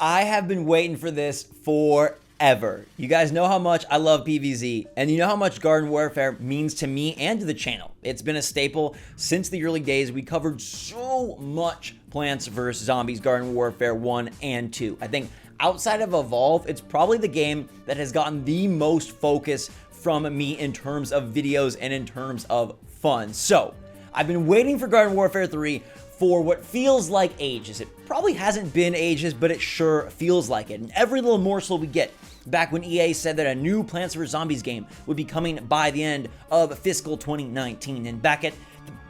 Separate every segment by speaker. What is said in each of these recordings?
Speaker 1: I have been waiting for this forever. You guys know how much I love PVZ, and you know how much Garden Warfare means to me and to the channel. It's been a staple since the early days. We covered so much Plants vs. Zombies Garden Warfare 1 and 2. I think outside of Evolve, it's probably the game that has gotten the most focus from me in terms of videos and in terms of fun. So, I've been waiting for Garden Warfare 3 for what feels like ages. It probably hasn't been ages, but it sure feels like it. And every little morsel we get, back when EA said that a new Plants vs. Zombies game would be coming by the end of fiscal 2019, and back at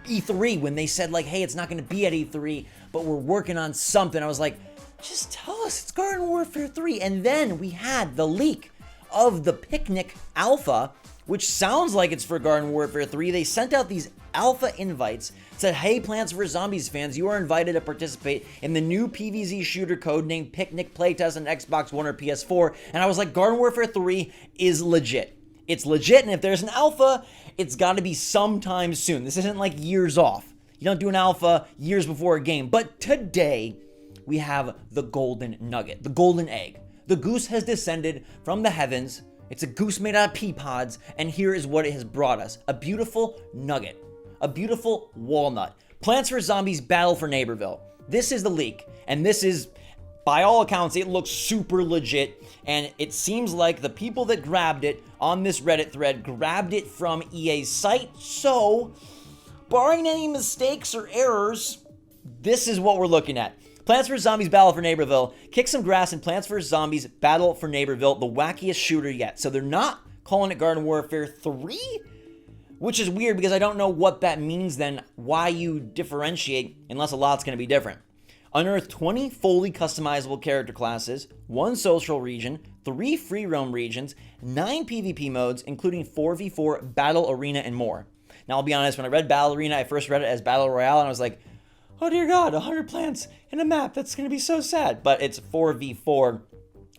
Speaker 1: E3 when they said like, hey, it's not going to be at E3, but we're working on something, I was like, just tell us it's Garden Warfare 3. And then we had the leak of the Picnic Alpha, which sounds like it's for Garden Warfare 3. They sent out these alpha invites, said, hey, Plants vs. Zombies fans, you are invited to participate in the new PVZ shooter code named Picnic Playtest on Xbox One or PS4. And I was like, Garden Warfare 3 is legit. It's legit, and if there's an alpha, it's got to be sometime soon. This isn't like years off. You don't do an alpha years before a game. But today, we have the golden nugget, the golden egg. The goose has descended from the heavens. It's a goose made out of pea pods, and here is what it has brought us. A beautiful nugget. A beautiful walnut. Plants vs. Zombies Battle for Neighborville. This is the leak, and this is, by all accounts, it looks super legit, and it seems like the people that grabbed it on this Reddit thread grabbed it from EA's site, so, barring any mistakes or errors, this is what we're looking at. Plants vs. Zombies Battle for Neighborville. Kick some grass in Plants vs. Zombies Battle for Neighborville, the wackiest shooter yet. So they're not calling it Garden Warfare 3? Which is weird because I don't know what that means then, why you differentiate unless a lot's going to be different. Unearth 20 fully customizable character classes, 1 social region, 3 free roam regions, 9 PvP modes, including 4v4, Battle Arena, and more. Now I'll be honest, when I read Battle Arena, I first read it as Battle Royale, and I was like, oh dear God, 100 plants in a map, that's going to be so sad. But it's 4v4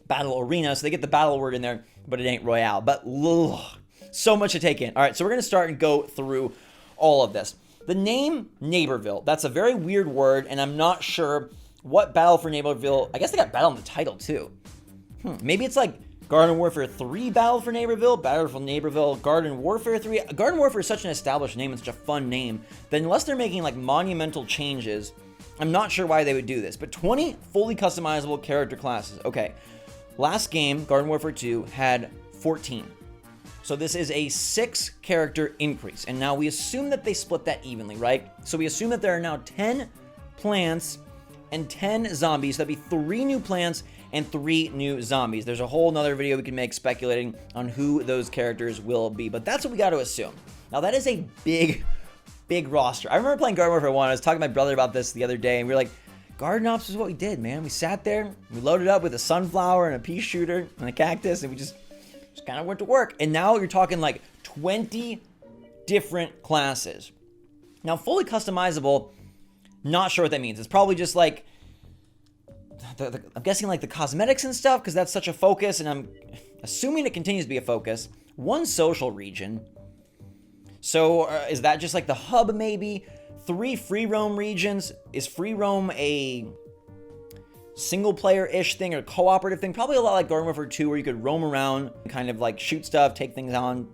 Speaker 1: Battle Arena, so they get the battle word in there, but it ain't Royale. But ugh. So much to take in. All right, so we're going to start and go through all of this. The name Neighborville, that's a very weird word, and I'm not sure what Battle for Neighborville, I guess they got battle in the title too. Maybe it's like Garden Warfare 3 Battle for Neighborville, Battle for Neighborville, Garden Warfare 3. Garden Warfare is such an established name and such a fun name that unless they're making like monumental changes, I'm not sure why they would do this. But 20 fully customizable character classes. Okay, last game, Garden Warfare 2, had 14. So this is a 6 character increase. And now we assume that they split that evenly, right? So we assume that there are now 10 plants and 10 zombies. That'd be 3 new plants and 3 new zombies. There's a whole nother video we can make speculating on who those characters will be. But that's what we got to assume. Now that is a big roster. I remember playing Garden Warfare 1. I was talking to my brother about this the other day. And we were like, Garden Ops is what we did, man. We sat there. We loaded up with a sunflower and a pea shooter and a cactus. And we just kind of went to work. And now you're talking like 20 different classes. Now, fully customizable, not sure what that means. It's probably just like, I'm guessing like the cosmetics and stuff, because that's such a focus, and I'm assuming it continues to be a focus. 1 social region. So is that just like the hub maybe? 3 free roam regions. Is free roam a single player-ish thing or cooperative thing? Probably a lot like Garden Warfare 2 where you could roam around, kind of like shoot stuff, take things on,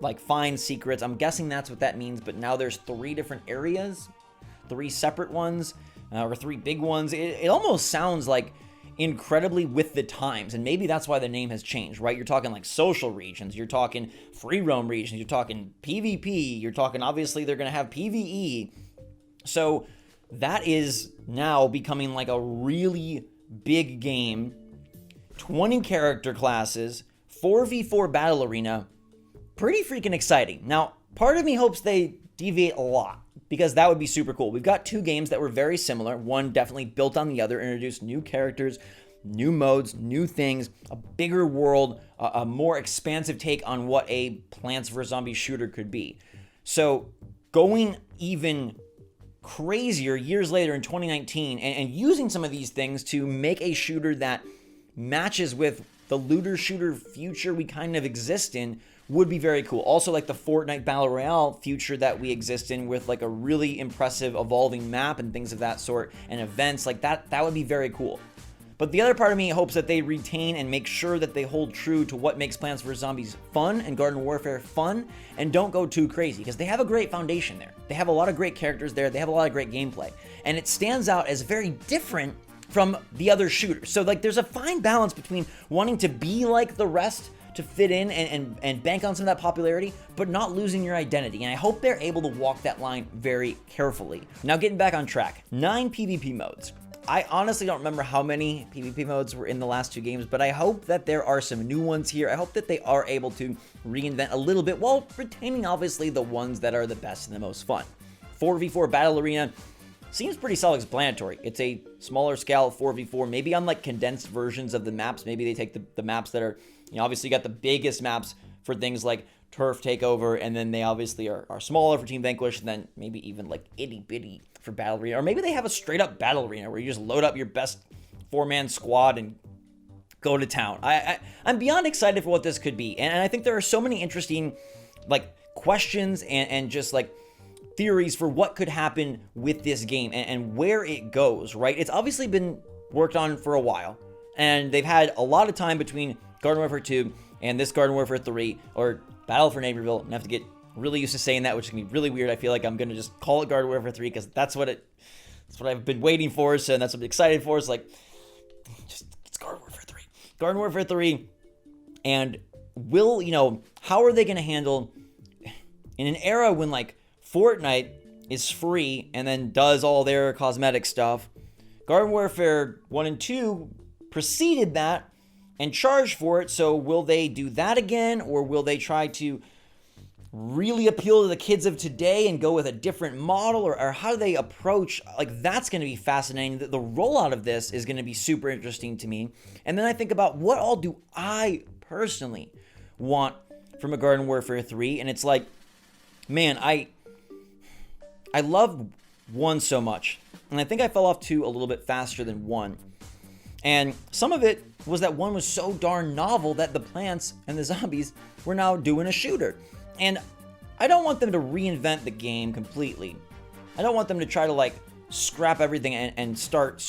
Speaker 1: like find secrets. I'm guessing that's what that means, but now there's 3 different areas, 3 separate ones, or 3 big ones. It almost sounds like incredibly with the times, and maybe that's why the name has changed, right? You're talking like social regions, you're talking free roam regions, you're talking PvP, you're talking obviously they're going to have PvE. So that is now becoming like a really big game. 20 character classes, 4v4 battle arena. Pretty freaking exciting. Now, part of me hopes they deviate a lot, because that would be super cool. We've got 2 games that were very similar. One definitely built on the other, introduced new characters, new modes, new things, a bigger world, a more expansive take on what a Plants vs. Zombies shooter could be. So going even crazier years later in 2019 and using some of these things to make a shooter that matches with the looter shooter future we kind of exist in would be very cool. Also like the Fortnite Battle Royale future that we exist in, with like a really impressive evolving map and things of that sort, and events like that would be very cool. But the other part of me hopes that they retain and make sure that they hold true to what makes Plants vs. Zombies fun and Garden Warfare fun, and don't go too crazy, because they have a great foundation there. They have a lot of great characters there. They have a lot of great gameplay, and it stands out as very different from the other shooters. So like there's a fine balance between wanting to be like the rest to fit in and bank on some of that popularity, but not losing your identity. And I hope they're able to walk that line very carefully. Now getting back on track, 9 PvP modes. I honestly don't remember how many PvP modes were in the last 2 games, but I hope that there are some new ones here. I hope that they are able to reinvent a little bit while retaining obviously the ones that are the best and the most fun. 4v4 Battle Arena seems pretty self-explanatory. It's a smaller scale 4v4, maybe on like condensed versions of the maps. Maybe they take the maps that are, you know, obviously you got the biggest maps for things like Turf Takeover, and then they obviously are smaller for Team Vanquish, and then maybe even like itty bitty for Battle Arena. Or maybe they have a straight up Battle Arena where you just load up your best 4-man squad and go to town. I'm beyond excited for what this could be. And I think there are so many interesting like questions and just like theories for what could happen with this game and where it goes, right? It's obviously been worked on for a while, and they've had a lot of time between Garden Warfare 2 and this Garden Warfare 3, or Battle for Neighborville, and I have to get really used to saying that, which is going to be really weird. I feel like I'm going to just call it Garden Warfare 3 because that's what I've been waiting for, so that's what I'm excited for. It's like, it's Garden Warfare 3. Garden Warfare 3, and how are they going to handle, in an era when like Fortnite is free and then does all their cosmetic stuff, Garden Warfare 1 and 2 preceded that and charged for it. So will they do that again, or will they try to really appeal to the kids of today and go with a different model, or how do they approach, like, that's going to be fascinating. The rollout of this is going to be super interesting to me. And then I think about what all do I personally want from a Garden Warfare 3, and it's like, man, I love 1 so much, and I think I fell off 2 a little bit faster than 1. And some of it was that 1 was so darn novel that the plants and the zombies were now doing a shooter. And I don't want them to reinvent the game completely. I don't want them to try to like scrap everything and start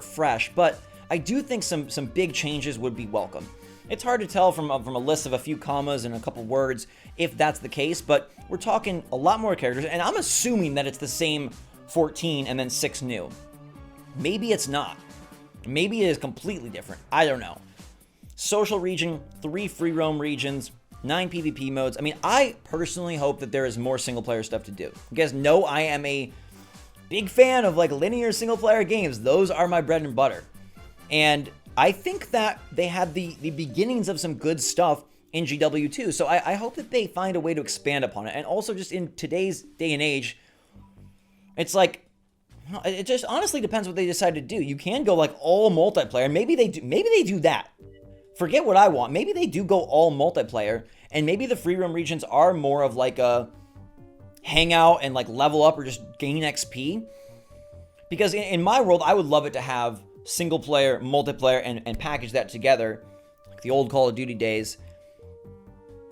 Speaker 1: fresh, but I do think some big changes would be welcome. It's hard to tell from a list of a few commas and a couple words if that's the case, but we're talking a lot more characters, and I'm assuming that it's the same 14 and then 6 new. Maybe it's not. Maybe it is completely different. I don't know. Social region, 3 free roam regions, 9 PvP modes. I mean, I personally hope that there is more single player stuff to do. You guys know I am a big fan of like linear single player games. Those are my bread and butter. And I think that they had the beginnings of some good stuff in GW2. So I hope that they find a way to expand upon it. And also just in today's day and age, it's like, it just honestly depends what they decide to do. You can go like all multiplayer. Maybe they do that. Forget what I want. Maybe they do go all multiplayer, and maybe the free roam regions are more of like a hangout and like level up or just gain XP. Because in my world, I would love it to have single player, multiplayer, and package that together, like the old Call of Duty days.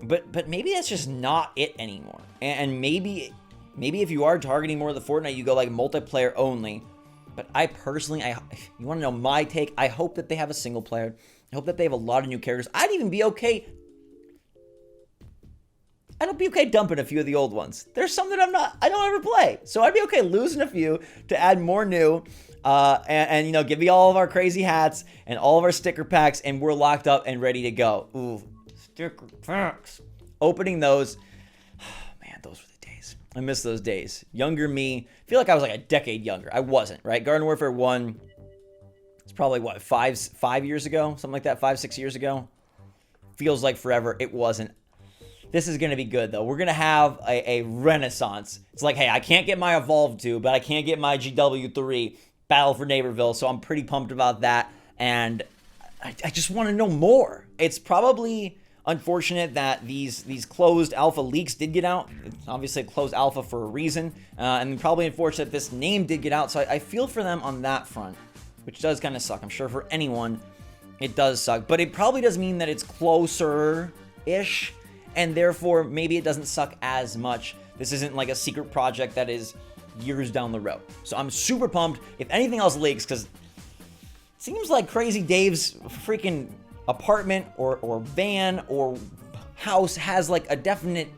Speaker 1: But maybe that's just not it anymore. And maybe if you are targeting more of the Fortnite, you go like multiplayer only. But I personally, you want to know my take? I hope that they have a single player. I hope that they have a lot of new characters. I'd be okay dumping a few of the old ones. There's some that I don't ever play. So I'd be okay losing a few to add more new. And give me all of our crazy hats and all of our sticker packs, and we're locked up and ready to go. Ooh, sticker packs. Opening those. Man, those were the days. I miss those days. Younger me. I feel like I was like a decade younger. I wasn't, right? Garden Warfare 1. It's probably, 5 years ago? Something like that, 5-6 years ago? Feels like forever. It wasn't. This is going to be good, though. We're going to have a renaissance. It's like, hey, I can't get my Evolve 2, but I can get my GW3 Battle for Neighborville, so I'm pretty pumped about that, and I just want to know more. It's probably unfortunate that these closed alpha leaks did get out. It's obviously a closed alpha for a reason, and probably unfortunate that this name did get out, so I feel for them on that front, which does kind of suck. I'm sure for anyone, it does suck. But it probably does mean that it's closer-ish, and therefore, maybe it doesn't suck as much. This isn't like a secret project that is years down the road. So I'm super pumped. If anything else leaks, because seems like Crazy Dave's freaking apartment or van or house has like a definite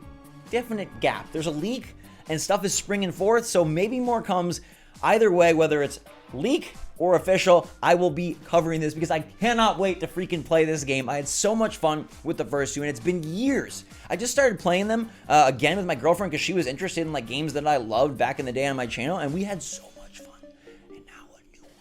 Speaker 1: gap. There's a leak and stuff is springing forth, so maybe more comes. Either way, whether it's leak or official, I will be covering this because I cannot wait to freaking play this game. I had so much fun with the first two, and it's been years. I just started playing them again with my girlfriend because she was interested in like games that I loved back in the day on my channel, and we had so much fun. And now a new one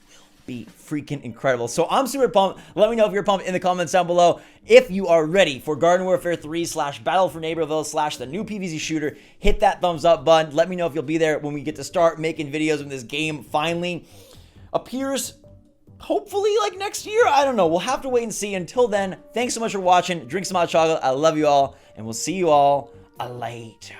Speaker 1: will be freaking incredible. So I'm super pumped. Let me know if you're pumped in the comments down below. If you are ready for Garden Warfare 3 / Battle for Neighborville / the new PVZ shooter, hit that thumbs up button. Let me know if you'll be there when we get to start making videos when this game finally appears, hopefully like next year. I don't know. We'll have to wait and see. Until then, thanks so much for watching. Drink some hot chocolate. I love you all, and we'll see you all later.